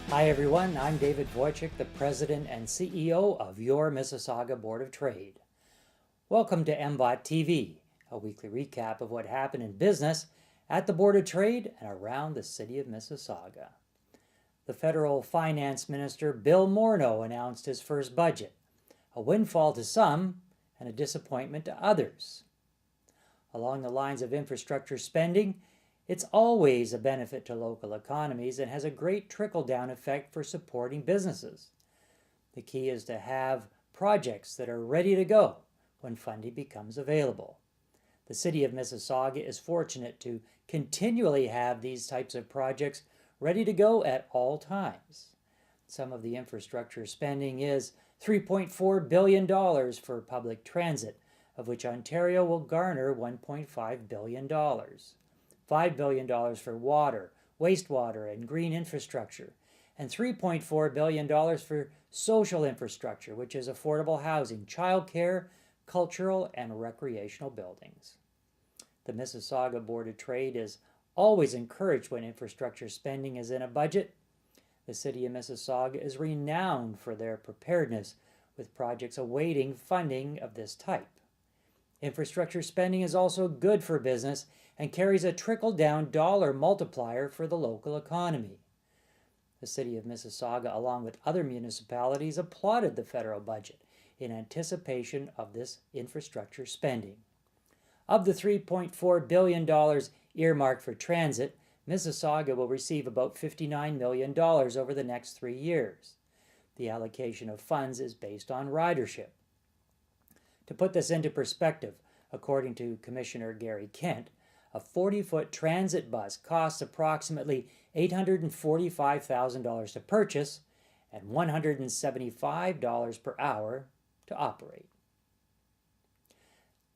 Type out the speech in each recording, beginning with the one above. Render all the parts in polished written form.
Hi everyone, I'm David Wojcik, the President and CEO of your Mississauga Board of Trade. Welcome to MBOT TV, a weekly recap of what happened in business at the Board of Trade and around the city of Mississauga. The federal finance minister Bill Morneau announced his first budget, a windfall to some and a disappointment to others. Along the lines of infrastructure spending, it's always a benefit to local economies and has a great trickle-down effect for supporting businesses. The key is to have projects that are ready to go when funding becomes available. The city of Mississauga is fortunate to continually have these types of projects ready to go at all times. Some of the infrastructure spending is $3.4 billion for public transit, of which Ontario will garner $1.5 billion. $5 billion for water, wastewater, and green infrastructure, and $3.4 billion for social infrastructure, which is affordable housing, childcare, cultural, and recreational buildings. The Mississauga Board of Trade is always encouraged when infrastructure spending is in a budget. The city of Mississauga is renowned for their preparedness with projects awaiting funding of this type. Infrastructure spending is also good for business and carries a trickle-down dollar multiplier for the local economy. The city of Mississauga, along with other municipalities, applauded the federal budget in anticipation of this infrastructure spending. Of the $3.4 billion earmarked for transit, Mississauga will receive about $59 million over the next 3 years. The allocation of funds is based on ridership. To put this into perspective, according to Commissioner Gary Kent, a 40-foot transit bus costs approximately $845,000 to purchase and $175 per hour to operate.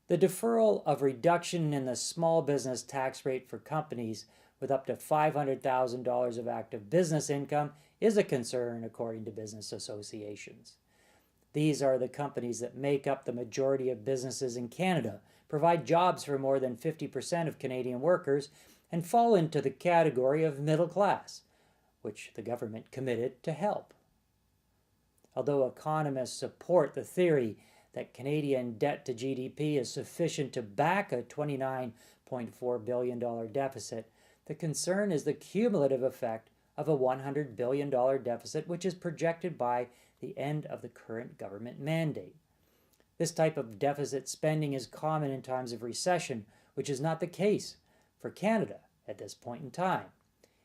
The deferral of reduction in the small business tax rate for companies with up to $500,000 of active business income is a concern, according to business associations. These are the companies that make up the majority of businesses in Canada, provide jobs for more than 50% of Canadian workers, and fall into the category of middle class, which the government committed to help. Although economists support the theory that Canadian debt to GDP is sufficient to back a $29.4 billion deficit, the concern is the cumulative effect of a $100 billion deficit, which is projected by the end of the current government mandate. This type of deficit spending is common in times of recession, which is not the case for Canada at this point in time.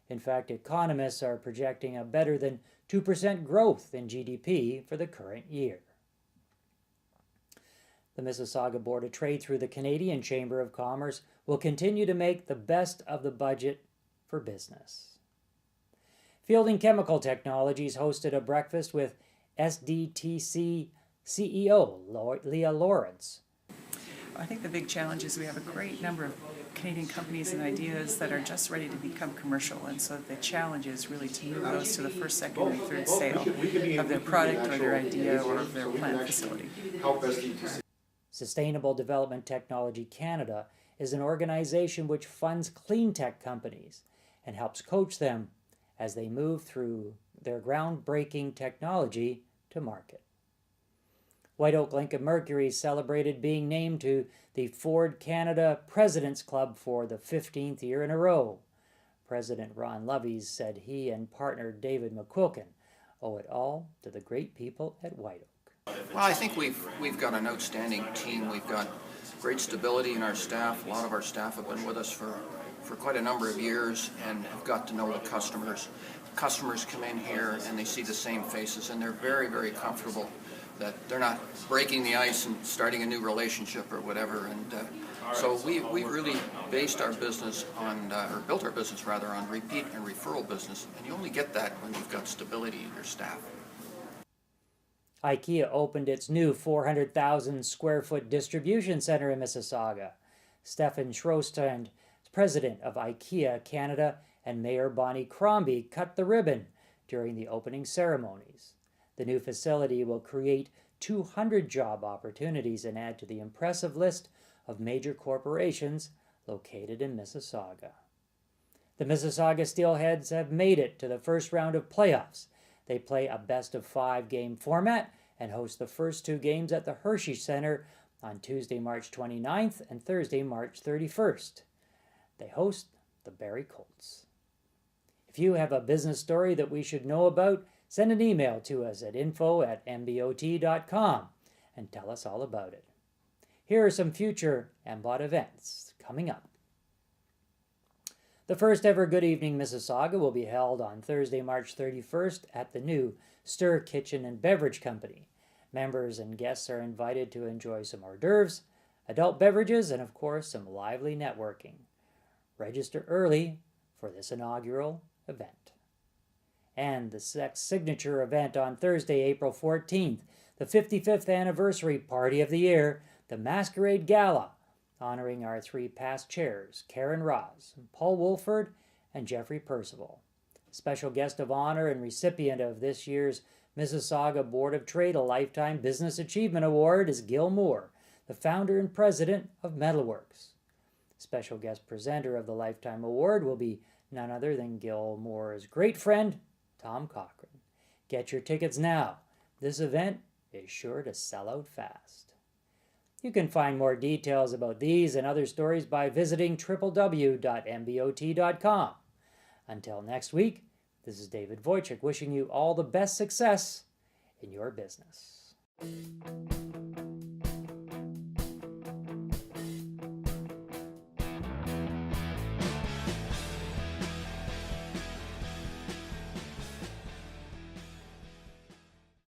In fact, economists are projecting a better than 2% growth in GDP for the current year. The Mississauga Board of Trade, through the Canadian Chamber of Commerce, will continue to make the best of the budget for business. Fielding Chemical Technologies hosted a breakfast with SDTC CEO Leah Lawrence. I think the big challenge is we have a great number of Canadian companies and ideas that are just ready to become commercial, and so the challenge is really to move those to the first, second, or third sale of their product or their idea or of their plant facility. Sustainable Development Technology Canada is an organization which funds clean tech companies and helps coach them as they move through their groundbreaking technology to market. White Oak Lincoln Mercury celebrated being named to the Ford Canada President's Club for the 15th year in a row. President Ron Loveys said he and partner David McQuilkin owe it all to the great people at White Oak. Well, I think we've got an outstanding team. We've got great stability in our staff. A lot of our staff have been with us for quite a number of years and have got to know the customers. Customers come in here and they see the same faces, and they're very, very comfortable that they're not breaking the ice and starting a new relationship or whatever. And so we really based our business on, or built our business rather, on repeat and referral business. And you only get that when you've got stability in your staff. IKEA opened its new 400,000 square foot distribution center in Mississauga. Stefan Schroestrand, president of IKEA Canada, and Mayor Bonnie Crombie cut the ribbon during the opening ceremonies. The new facility will create 200 job opportunities and add to the impressive list of major corporations located in Mississauga. The Mississauga Steelheads have made it to the first round of playoffs. They play a best-of-5 game format and host the first 2 games at the Hershey Center on Tuesday, March 29th and Thursday, March 31st. They host the Barrie Colts. If you have a business story that we should know about, send an email to us at info@mbot.com and tell us all about it. Here are some future MBOT events coming up. The first ever Good Evening Mississauga will be held on Thursday, March 31st at the new Stir Kitchen and Beverage Company. Members and guests are invited to enjoy some hors d'oeuvres, adult beverages, and of course some lively networking. Register early for this inaugural event. And the signature event on Thursday, April 14th, the 55th anniversary party of the year, the Masquerade Gala, honoring our 3 past chairs, Karen Ross, Paul Wolford, and Jeffrey Percival. Special guest of honor and recipient of this year's Mississauga Board of Trade a Lifetime Business Achievement Award is Gil Moore, the founder and president of Metalworks. Special guest presenter of the Lifetime Award will be none other than Gil Moore's great friend, Tom Cochran. Get your tickets now. This event is sure to sell out fast. You can find more details about these and other stories by visiting www.mbot.com. Until next week, this is David Wojcik wishing you all the best success in your business.